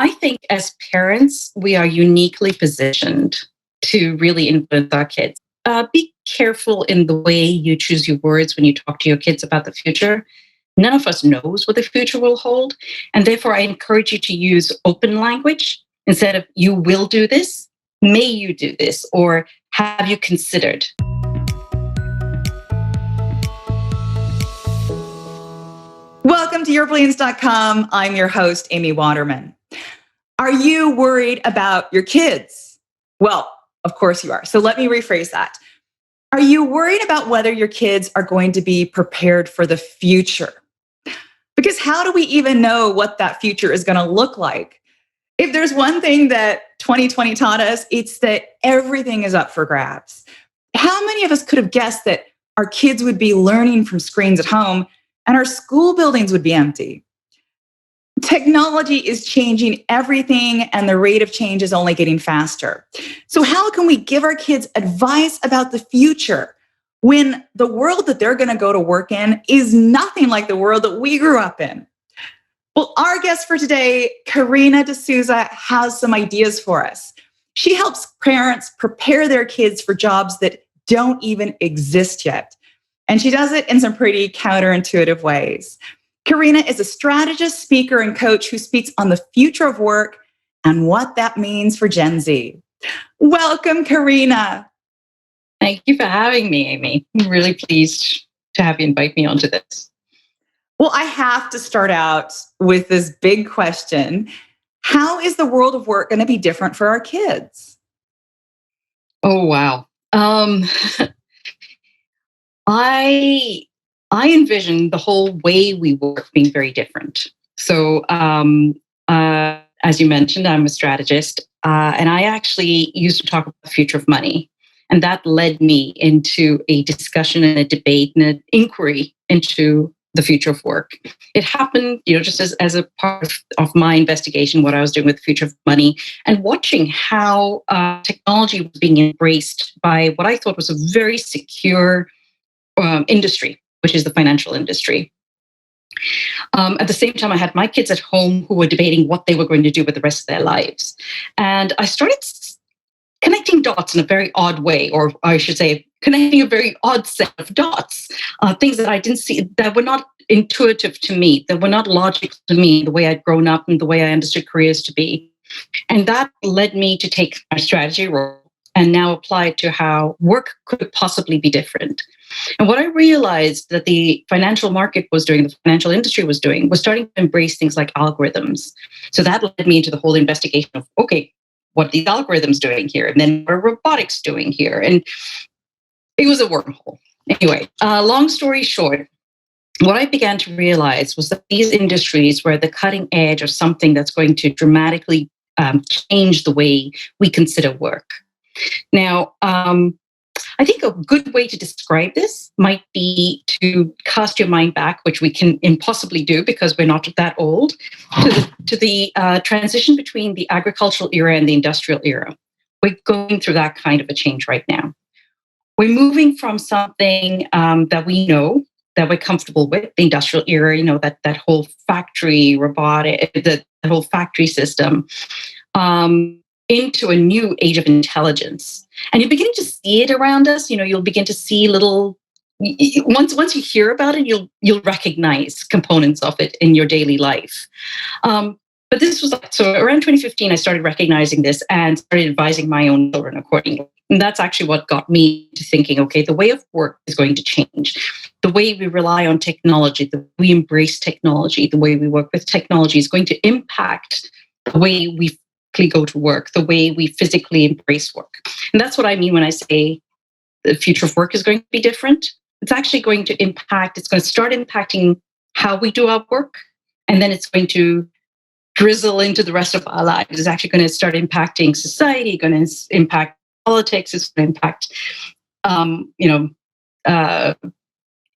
I think as parents, we are uniquely positioned to really influence our kids. Be careful in the way you choose your words when you talk to your kids about the future. None of us knows what the future will hold. And therefore, I encourage you to use open language instead of you will do this, may you do this, or have you considered? Welcome to yourbrilliance.com. I'm your host, Amy Waterman. Are you worried about your kids? Well, of course you are. So let me rephrase that. Are you worried about whether your kids are going to be prepared for the future? Because how do we even know what that future is going to look like? If there's one thing that 2020 taught us, it's that everything is up for grabs. How many of us could have guessed that our kids would be learning from screens at home and our school buildings would be empty? Technology is changing everything, and the rate of change is only getting faster. So how can we give our kids advice about the future when the world that they're going to go to work in is nothing like the world that we grew up in? Well, our guest for today, Karena de Souza, has some ideas for us. She helps parents prepare their kids for jobs that don't even exist yet. And she does it in some pretty counterintuitive ways. Karena is a strategist, speaker, and coach who speaks on the future of work and what that means for Gen Z. Welcome, Karena. Thank you for having me, Amy. I'm really pleased to have you invite me onto this. Well, I have to start out with this big question. How is the world of work going to be different for our kids? Oh, wow. I envision the whole way we work being very different. So, as you mentioned, I'm a strategist, and I actually used to talk about the future of money. And that led me into a discussion and a debate and an inquiry into the future of work. It happened, just as a part of my investigation, what I was doing with the future of money, and watching how technology was being embraced by what I thought was a very secure industry, which is the financial industry. At the same time, I had my kids at home who were debating what they were going to do with the rest of their lives. And I started connecting dots in a very odd way, or I should say, connecting a very odd set of dots, things that I didn't see, that were not intuitive to me, that were not logical to me, the way I'd grown up and the way I understood careers to be. And that led me to take my strategy role and now apply it to how work could possibly be different. And what I realized that the financial market was doing, the financial industry was doing, was starting to embrace things like algorithms. So that led me into the whole investigation of, okay, what are these algorithms doing here? And then what are robotics doing here? And it was a wormhole. Anyway, long story short, what I began to realize was that these industries were at the cutting edge of something that's going to dramatically change the way we consider work. Now, I think a good way to describe this might be to cast your mind back, which we can impossibly do because we're not that old, to the transition between the agricultural era and the industrial era. We're going through that kind of a change right now. We're moving from something that we know, that we're comfortable with, the industrial era, that whole factory robotic, the whole factory system, into a new age of intelligence. And you're beginning to see it around us. You'll begin to see little, once you hear about it, you'll recognize components of it in your daily life. But this was so around 2015, I started recognizing this and started advising my own children accordingly. And that's actually what got me to thinking, okay, the way of work is going to change. The way we rely on technology, the way we embrace technology, the way we work with technology is going to impact the way we go to work, the way we physically embrace work. And that's what I mean when I say the future of work is going to be different. It's actually going to it's going to start impacting how we do our work. And then it's going to drizzle into the rest of our lives. It's actually going to start impacting society, going to impact politics, it's going to impact,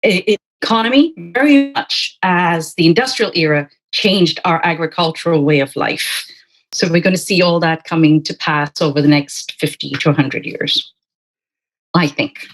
economy very much as the industrial era changed our agricultural way of life. So we're going to see all that coming to pass over the next 50 to 100 years, I think.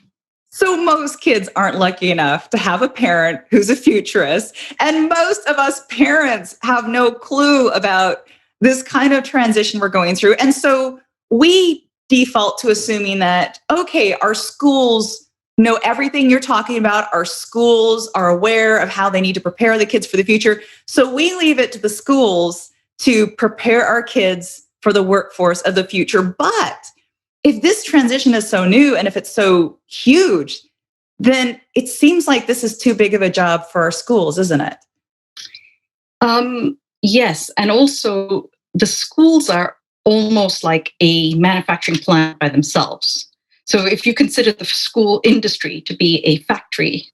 So most kids aren't lucky enough to have a parent who's a futurist. And most of us parents have no clue about this kind of transition we're going through. And so we default to assuming that, okay, our schools know everything you're talking about. Our schools are aware of how they need to prepare the kids for the future. So we leave it to the schools to prepare our kids for the workforce of the future. But if this transition is so new and if it's so huge, then it seems like this is too big of a job for our schools, isn't it? Yes. And also, the schools are almost like a manufacturing plant by themselves. So if you consider the school industry to be a factory,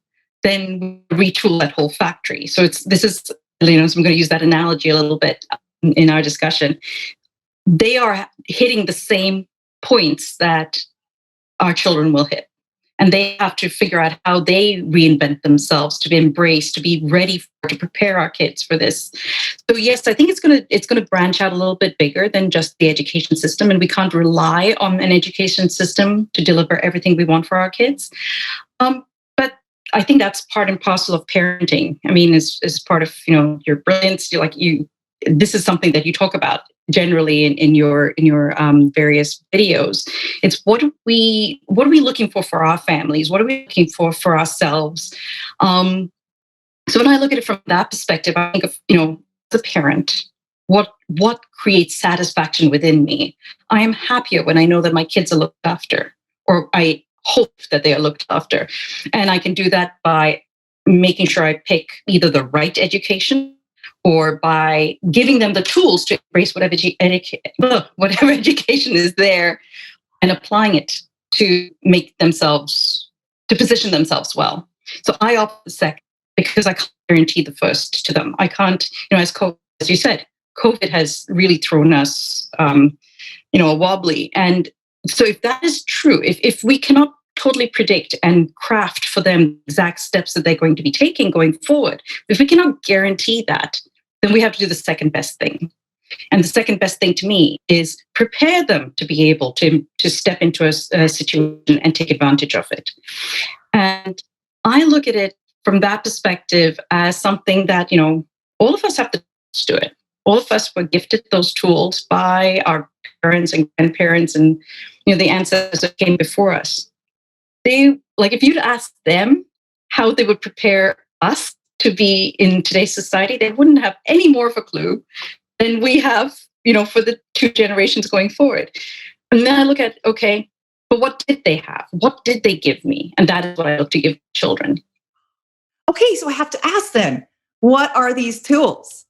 then retool that whole factory. So so I'm going to use that analogy a little bit in our discussion. They are hitting the same points that our children will hit. And they have to figure out how they reinvent themselves to be embraced, to be ready to prepare our kids for this. So yes, I think it's going to branch out a little bit bigger than just the education system, and we can't rely on an education system to deliver everything we want for our kids. But I think that's part and parcel of parenting. I mean, as part of your brilliance, this is something that you talk about generally in your various videos. It's what are we looking for our families? What are we looking for ourselves? So when I look at it from that perspective, I think of as a parent, what creates satisfaction within me. I am happier when I know that my kids are looked after, or I hope that they are looked after, and I can do that by making sure I pick either the right education, or by giving them the tools to embrace whatever education is there and applying it to position themselves well. So I opt the second because I can't guarantee the first to them. I can't, as you said, COVID has really thrown us, a wobbly. And so if that is true, if we cannot totally predict and craft for them exact steps that they're going to be taking going forward, if we cannot guarantee that, then we have to do the second best thing. And the second best thing to me is prepare them to be able to step into a situation and take advantage of it. And I look at it from that perspective as something that, all of us have to do it. All of us were gifted those tools by our parents and grandparents and, the ancestors that came before us. If you'd ask them how they would prepare us to be in today's society, they wouldn't have any more of a clue than we have, for the two generations going forward. And then I look at, okay, but what did they have? What did they give me? And that is what I look to give children. Okay, so I have to ask then, what are these tools?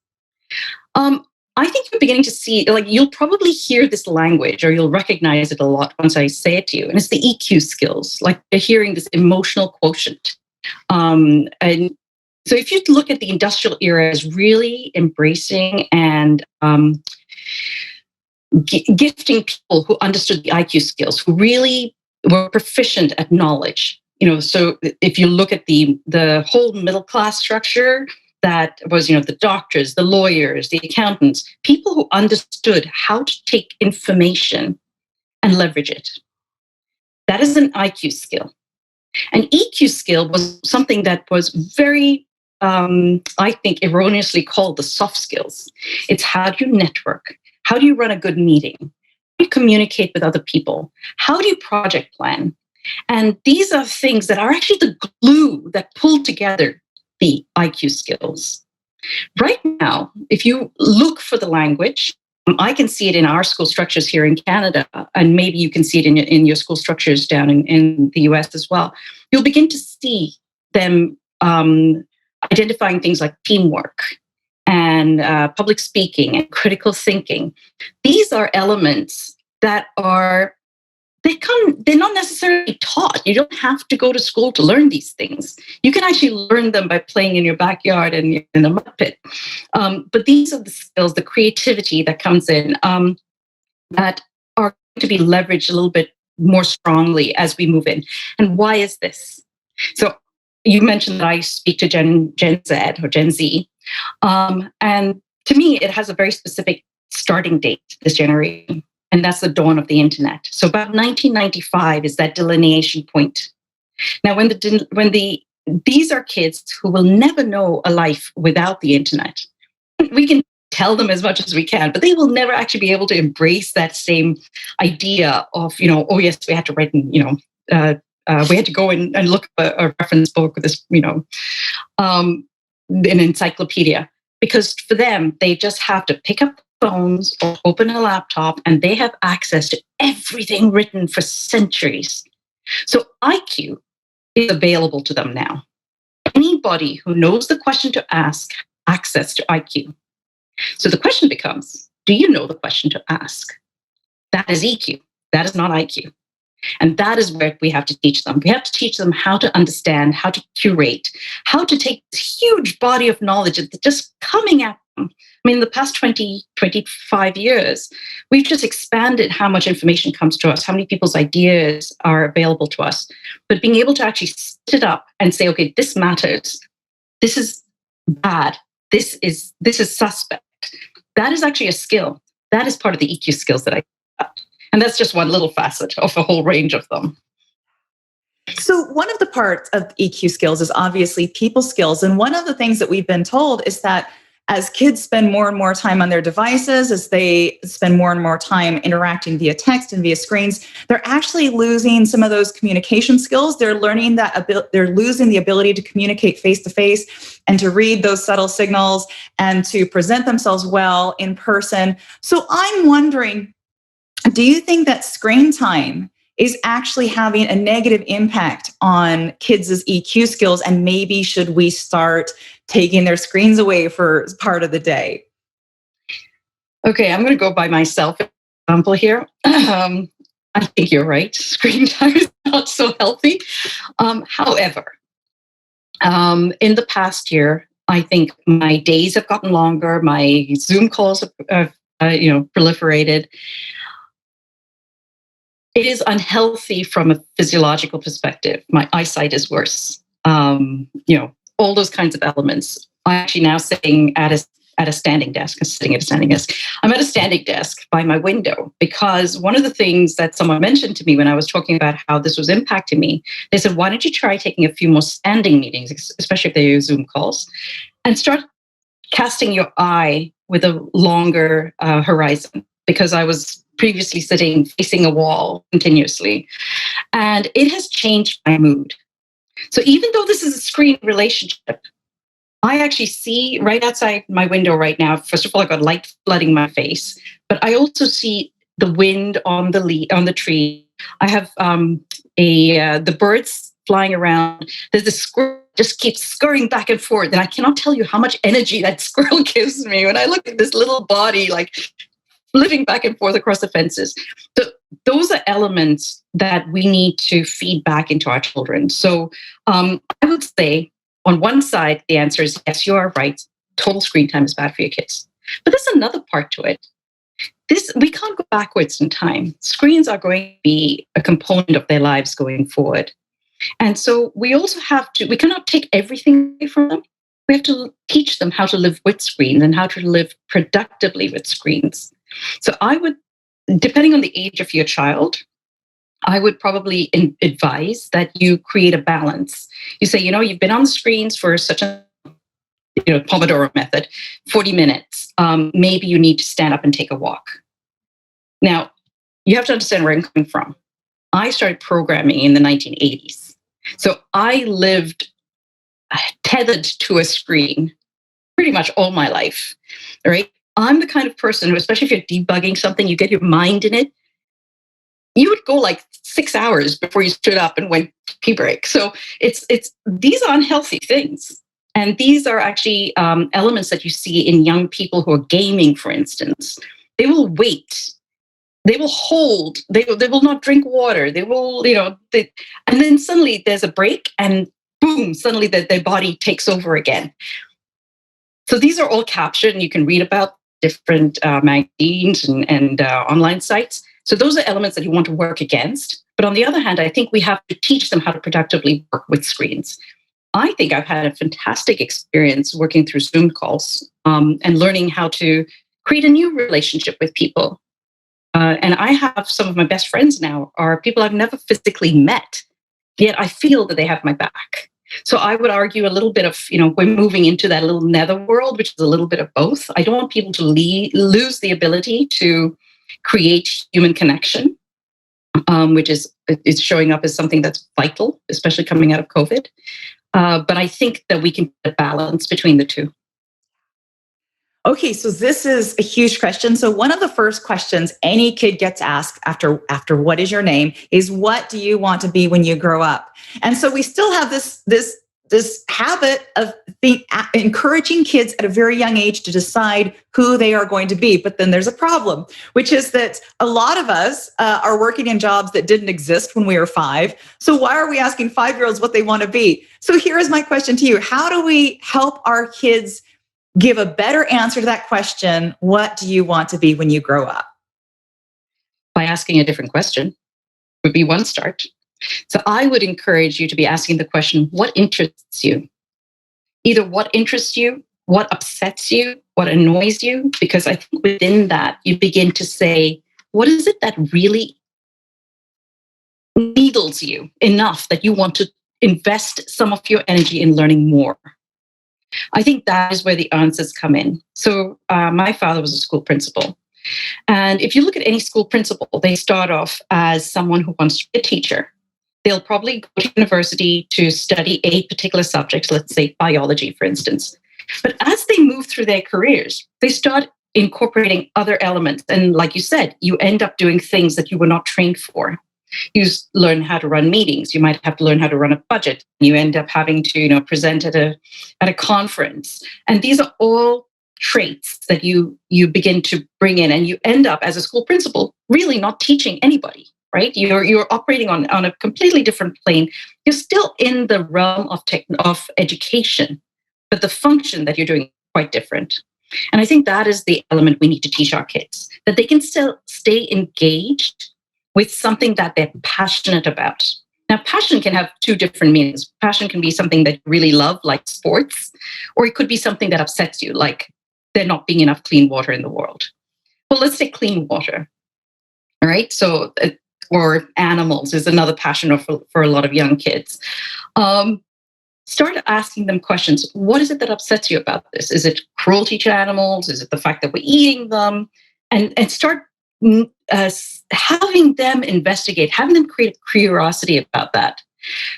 I think you're beginning to see, you'll probably hear this language or you'll recognize it a lot once I say it to you. And it's the EQ skills, like you're hearing this emotional quotient. And so if you look at the industrial era as really embracing and gifting people who understood the IQ skills, who really were proficient at knowledge. So if you look at the whole middle class structure, that was, the doctors, the lawyers, the accountants, people who understood how to take information and leverage it. That is an IQ skill. An EQ skill was something that was very, I think, erroneously called the soft skills. It's how do you network? How do you run a good meeting? How do you communicate with other people? How do you project plan? And these are things that are actually the glue that pull together the IQ skills. Right now, if you look for the language, I can see it in our school structures here in Canada, and maybe you can see it in your school structures down in the US as well. You'll begin to see them identifying things like teamwork and public speaking and critical thinking. These are elements that they're not necessarily taught. You don't have to go to school to learn these things. You can actually learn them by playing in your backyard and in a mud pit. But these are the skills, the creativity that comes in that are going to be leveraged a little bit more strongly as we move in. And why is this? So you mentioned that I speak to Gen Z or Gen Z. And to me, it has a very specific starting date, this generation. And that's the dawn of the internet. So about 1995 is that delineation point. Now, these are kids who will never know a life without the internet. We can tell them as much as we can, but they will never actually be able to embrace that same idea of, oh yes, we had to write, we had to go in and look at a reference book with this, an encyclopedia, because for them, they just have to pick up phones or open a laptop and they have access to everything written for centuries. So IQ is available to them now. Anybody who knows the question to ask, access to IQ. So the question becomes, do you know the question to ask? That is EQ. That is not IQ. And that is where we have to teach them. We have to teach them how to understand, how to curate, how to take this huge body of knowledge that's just coming at them. I mean, in the past 20, 25 years, we've just expanded how much information comes to us, how many people's ideas are available to us. But being able to actually sit it up and say, okay, this matters. This is bad. This is suspect. That is actually a skill. That is part of the EQ skills that I got. And that's just one little facet of a whole range of them. So one of the parts of EQ skills is obviously people skills. And one of the things that we've been told is that as kids spend more and more time on their devices, as they spend more and more time interacting via text and via screens, they're actually losing some of those communication skills. They're learning they're losing the ability to communicate face to face and to read those subtle signals and to present themselves well in person. So I'm wondering, do you think that screen time is actually having a negative impact on kids' EQ skills? And maybe should we start taking their screens away for part of the day? Okay, I'm going to go by myself example here. I think you're right. Screen time is not so healthy. However, in the past year, I think my days have gotten longer. My Zoom calls have proliferated. It is unhealthy from a physiological perspective. My eyesight is worse. All those kinds of elements. I'm actually now sitting at a standing desk. I'm sitting at a standing desk. I'm at a standing desk by my window because one of the things that someone mentioned to me when I was talking about how this was impacting me, they said, why don't you try taking a few more standing meetings, especially if they're Zoom calls, and start casting your eye with a longer horizon, because I was previously sitting facing a wall continuously. And it has changed my mood. So even though this is a screen relationship, I actually see right outside my window right now, first of all, I've got light flooding my face, but I also see the wind on the tree. I have the birds flying around. There's this squirrel just keeps scurrying back and forth. And I cannot tell you how much energy that squirrel gives me when I look at this little body, like living back and forth across the fences. So those are elements that we need to feed back into our children. So I would say on one side, the answer is yes, you are right. Total screen time is bad for your kids. But there's another part to it. We can't go backwards in time. Screens are going to be a component of their lives going forward. And so we cannot take everything away from them. We have to teach them how to live with screens and how to live productively with screens. So I would, depending on the age of your child, I would probably advise that you create a balance. You say, you've been on the screens for such a, Pomodoro method, 40 minutes. Maybe you need to stand up and take a walk. Now, you have to understand where I'm coming from. I started programming in the 1980s. So I lived tethered to a screen pretty much all my life, right? I'm the kind of person who, especially if you're debugging something, you get your mind in it, you would go like 6 hours before you stood up and went pee break. So these are unhealthy things. And these are actually elements that you see in young people who are gaming, for instance. They will wait. They will hold. They will not drink water. They will, and then suddenly there's a break and boom, suddenly their body takes over again. So these are all captured and you can read about different magazines and online sites. So those are elements that you want to work against. But on the other hand, I think we have to teach them how to productively work with screens. I think I've had a fantastic experience working through Zoom calls and learning how to create a new relationship with people. And I have some of my best friends now are people I've never physically met, yet I feel that they have my back. So I would argue a little bit of, we're moving into that little netherworld, which is a little bit of both. I don't want people to lose the ability to create human connection, which is showing up as something that's vital, especially coming out of COVID. But I think that we can get a balance between the two. Okay, so this is a huge question. So one of the first questions any kid gets asked after what is your name is, what do you want to be when you grow up? And so we still have this habit of encouraging kids at a very young age to decide who they are going to be. But then there's a problem, which is that a lot of us are working in jobs that didn't exist when we were 5. So why are we asking 5-year-olds what they want to be? So here is my question to you. How do we help our kids give a better answer to that question? What do you want to be when you grow up? By asking a different question would be one start. So I would encourage you to be asking the question, what interests you? Either what interests you, what upsets you, what annoys you, because I think within that, you begin to say, what is it that really needles you enough that you want to invest some of your energy in learning more? I think that is where the answers come in. So my father was a school principal. And if you look at any school principal, they start off as someone who wants to be a teacher. They'll probably go to university to study a particular subject, let's say biology, for instance. But as they move through their careers, they start incorporating other elements. And like you said, you end up doing things that you were not trained for. You learn how to run meetings. You might have to learn how to run a budget. You end up having to, present at a conference. And these are all traits that you begin to bring in, and you end up as a school principal really not teaching anybody, right? You're operating on a completely different plane. You're still in the realm of education, but the function that you're doing is quite different. And I think that is the element we need to teach our kids, that they can still stay engaged with something that they're passionate about. Now, passion can have two different meanings. Passion can be something that you really love, like sports, or it could be something that upsets you, like there not being enough clean water in the world. Well, let's say clean water, all right? So, or animals is another passion for a lot of young kids. Start asking them questions. What is it that upsets you about this? Is it cruelty to animals? Is it the fact that we're eating them? And start having them investigate, having them create curiosity about that.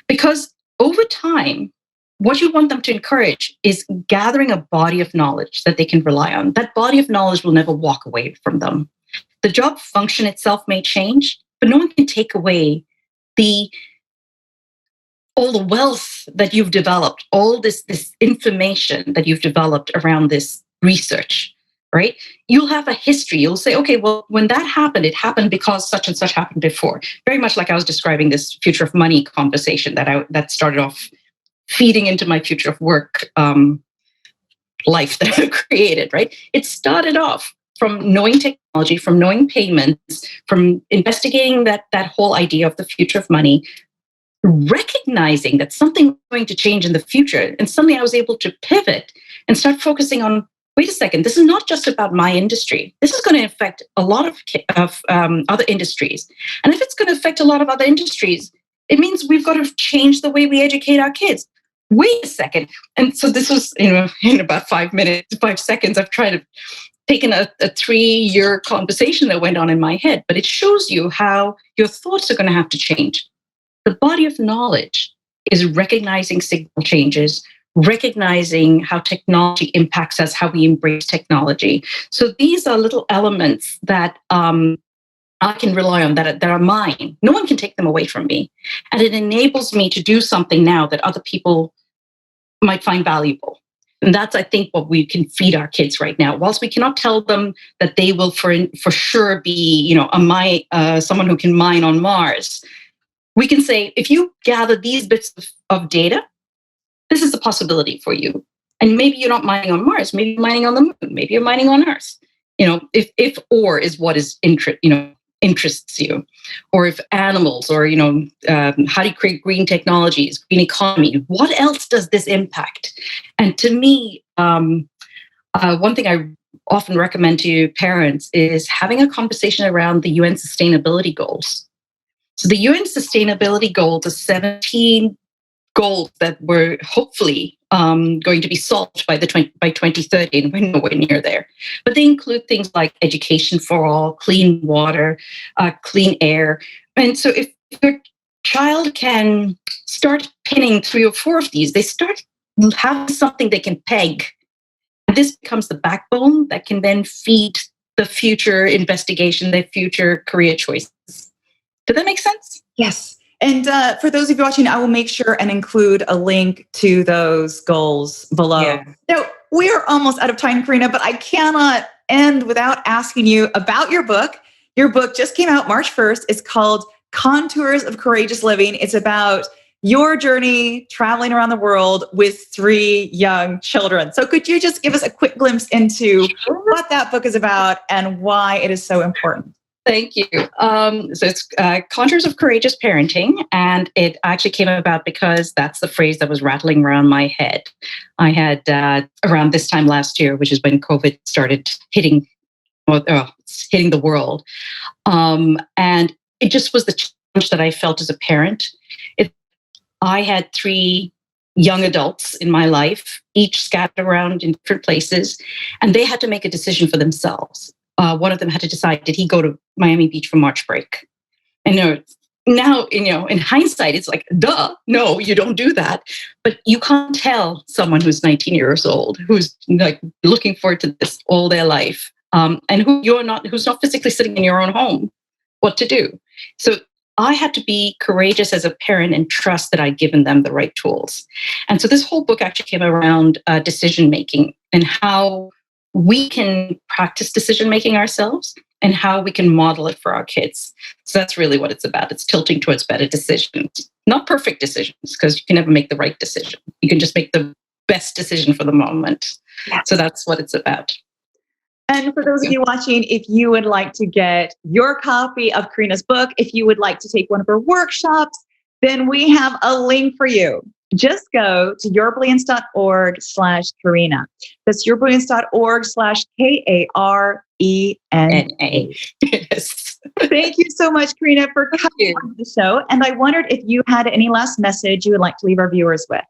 Because over time, what you want them to encourage is gathering a body of knowledge that they can rely on. That body of knowledge will never walk away from them. The job function itself may change, but no one can take away all the wealth that you've developed, all this information that you've developed around this research. Right? You'll have a history. You'll say, okay, well, when that happened, it happened because such and such happened before. Very much like I was describing this future of money conversation that started off feeding into my future of work life that I've created, right? It started off from knowing technology, from knowing payments, from investigating that whole idea of the future of money, recognizing that something was going to change in the future. And suddenly I was able to pivot and start focusing on, wait a second, this is not just about my industry. This is going to affect a lot of other industries. And if it's going to affect a lot of other industries, it means we've got to change the way we educate our kids. Wait a second. And so this was, in about 5 seconds, I've tried to taken a 3-year conversation that went on in my head, but it shows you how your thoughts are going to have to change. The body of knowledge is recognizing signal changes, recognizing how technology impacts us, how we embrace technology. So these are little elements that I can rely on, that are mine. No one can take them away from me. And it enables me to do something now that other people might find valuable. And that's, I think, what we can feed our kids right now. Whilst we cannot tell them that they will for sure be, someone who can mine on Mars, we can say, if you gather these bits of data, this is a possibility for you. And maybe you're not mining on Mars, maybe you're mining on the moon, maybe you're mining on Earth. If or is what is interests you, or if animals, or how do you create green technologies, green economy? What else does this impact? And to me, one thing I often recommend to parents is having a conversation around the UN sustainability goals. So the UN sustainability goals are 17 goals that were hopefully going to be solved by 2030, and we're nowhere near there. But they include things like education for all, clean water, clean air. And so if your child can start pinning 3 or 4 of these, they start having something they can peg. And this becomes the backbone that can then feed the future investigation, their future career choices. Did that make sense? Yes. And for those of you watching, I will make sure and include a link to those goals below. Yeah. Now, we are almost out of time, Karena, but I cannot end without asking you about your book. Your book just came out March 1st. It's called Contours of Courageous Living. It's about your journey traveling around the world with 3 young children. So could you just give us a quick glimpse into what that book is about and why it is so important? Thank you. So it's Contours of Courageous Parenting, and it actually came about because that's the phrase that was rattling around my head. I had around this time last year, which is when COVID started hitting the world, and it just was the challenge that I felt as a parent. I had 3 young adults in my life, each scattered around in different places, and they had to make a decision for themselves. One of them had to decide, did he go to Miami Beach for March break? And now, in hindsight, it's like, duh, no, you don't do that. But you can't tell someone who's 19 years old, who's like looking forward to this all their life, and who's not physically sitting in your own home, what to do. So I had to be courageous as a parent and trust that I'd given them the right tools. And so this whole book actually came around decision making and how we can practice decision making ourselves and how we can model it for our kids. So that's really what it's about. It's tilting towards better decisions, not perfect decisions, because you can never make the right decision. You can just make the best decision for the moment. Yes. So that's what it's about. And for those of you watching, if you would like to get your copy of Karena's book, if you would like to take one of her workshops, then we have a link for you. Just go to yourbrilliance.org/Karena. That's yourbrilliance.org/KARENA. Yes. Thank you so much, Karena, for coming on the show. And I wondered if you had any last message you would like to leave our viewers with.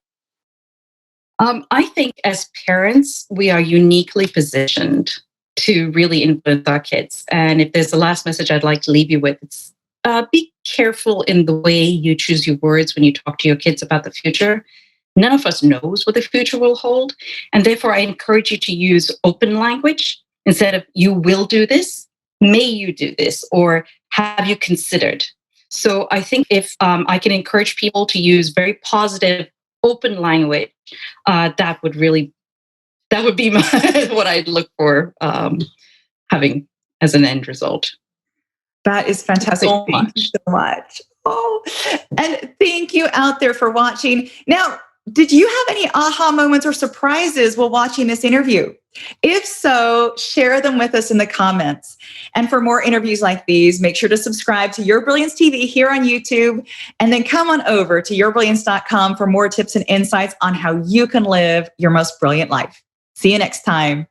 I think as parents, we are uniquely positioned to really influence our kids. And if there's a last message I'd like to leave you with, it's be careful in the way you choose your words when you talk to your kids about the future. None of us knows what the future will hold. And therefore, I encourage you to use open language instead of you will do this, may you do this, or have you considered? So I think if I can encourage people to use very positive, open language, that would be what I'd look for having as an end result. That is fantastic. Thank you so much. Oh, and thank you out there for watching. Now, did you have any aha moments or surprises while watching this interview? If so, share them with us in the comments. And for more interviews like these, make sure to subscribe to Your Brilliance TV here on YouTube, and then come on over to yourbrilliance.com for more tips and insights on how you can live your most brilliant life. See you next time.